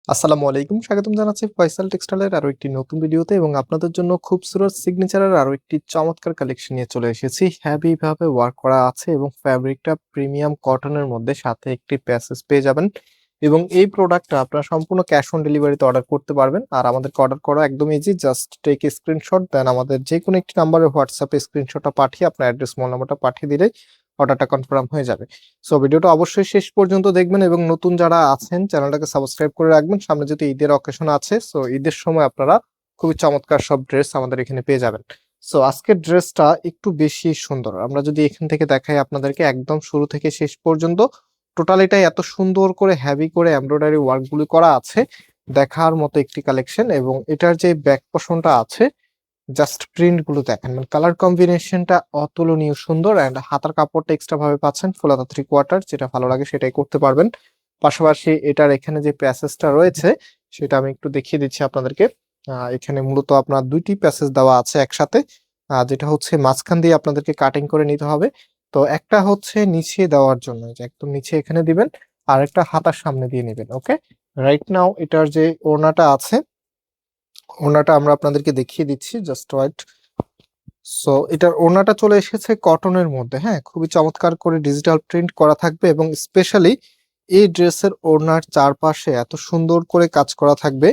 আসসালামু আলাইকুম, স্বাগতম জানাচ্ছি ফয়সাল টেক্সটাইলের আরো একটি নতুন ভিডিওতে এবং আপনাদের জন্য খুবসুরত সিগনেচারের আরো একটি চমৎকার কালেকশন নিয়ে চলে এসেছি। হেভি ভাবে ওয়ার্ক করা আছে এবং ফ্যাব্রিকটা প্রিমিয়াম কটনের মধ্যে, সাথে একটি প্যাসেজ পেয়ে যাবেন। এবং এই প্রোডাক্টটা আপনারা সম্পূর্ণ ক্যাশ অন ডেলিভারিতে অর্ডার করতে পারবেন। আর আমাদেরকে অর্ডার করা একদম easy, just take a screenshot, then আমাদের যে কোনো একটি নাম্বারে হোয়াটসঅ্যাপে স্ক্রিনশটটা পাঠিয়ে আপনার অ্যাড্রেস, মোবাইল নাম্বারটা পাঠিয়ে দিলে অর্ডারটা কনফার্ম হয়ে যাবে। সো ভিডিওটা অবশ্যই শেষ পর্যন্ত দেখবেন এবং নতুন যারা আছেন চ্যানেলটাকে সাবস্ক্রাইব করে রাখবেন। সামনে যেহেতু ঈদের অকেশন আছে, সো ঈদের সময় আপনারা খুবই চমৎকার সব ড্রেস আমাদের এখানে পেয়ে যাবেন। সো আজকের ড্রেসটা একটু বেশি সুন্দর। আমরা যদি এখান থেকে দেখাই আপনাদেরকে, একদম শুরু থেকে শেষ পর্যন্ত টোটালিটাই এত সুন্দর করে হেভি করে এমব্রয়ডারি ওয়ার্কগুলি করা আছে, দেখার মতো একটি কালেকশন। এবং এটার যে ব্যাক পোর্শনটা আছে, জাস্ট প্রিন্ট গুলো দেখেন, মানে কালার কম্বিনেশনটা অতুলনীয় সুন্দর। এন্ড হাতার কাপড়টা এক্সট্রা ভাবে পাচ্ছেন ফুল হাতা 3/4, যেটা ভালো লাগে সেটাই করতে পারবেন। পাশাপাশি এটার এখানে যে প্যাসেজটা রয়েছে সেটা আমি একটু দেখিয়ে দিচ্ছি আপনাদেরকে। এখানে মূলত আপনার দুইটি প্যাসেজ দেওয়া আছে একসাথে, যেটা হচ্ছে মাঝখান দিয়ে আপনাদেরকে কাটিং করে নিতে হবে। তো একটা হচ্ছে নিচে দেওয়ার জন্য, যে একদম নিচে এখানে দিবেন, আর একটা হাতার সামনে দিয়ে নেবেন। ওকে, রাইট নাও এটার যে ওড়নাটা আছে, ওড়নাটা আমরা আপনাদেরকে দেখিয়ে দিচ্ছি, জাস্ট ওয়াইট। সো এটার ওড়নাটা চলে এসেছে কটনের মধ্যে, হ্যাঁ, খুবই চমৎকার করে ডিজিটাল প্রিন্ট করা থাকবে। এবং স্পেশালি এই ড্রেসের ওড়নার চারপাশে এত সুন্দর করে কাজ করা থাকবে,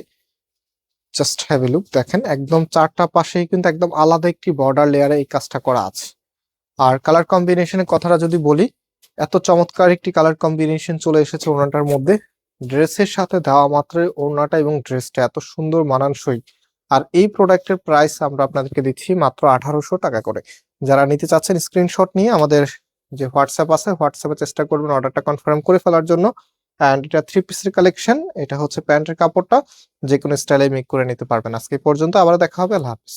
জাস্ট হ্যাভ এ লুক। দেখেন একদম চারটা পাশেই কিন্তু একদম আলাদা একটি বর্ডার লেয়ারে এই কাজটা করা আছে। আর কালার কম্বিনেশনের কথাটা যদি বলি, এত চমৎকার একটি কালার কম্বিনেশন চলে এসেছে ওড়নাটার মধ্যে। ড্রেসের সাথে দেওয়া মাত্রই ওড়নাটা এবং ড্রেসটা এত সুন্দর মানানসই। আর এই প্রোডাক্টের প্রাইস আমরা আপনাদেরকে দিচ্ছি মাত্র 1800 টাকা করে। যারা নিতে চাচ্ছেন স্ক্রিনশট নিয়ে আমাদের যে হোয়াটসঅ্যাপ আছে, হোয়াটসঅ্যাপে চেষ্টা করবেন অর্ডারটা কনফার্ম করে ফেলার জন্য। অ্যান্ড এটা 3 পিসের কালেকশন, এটা হচ্ছে প্যান্টের কাপড়টা যে কোনো স্টাইলে মেক করে নিতে পারবেন। আজকে এই পর্যন্ত, আবার দেখা হবে, আল্লাহ হাফিজ।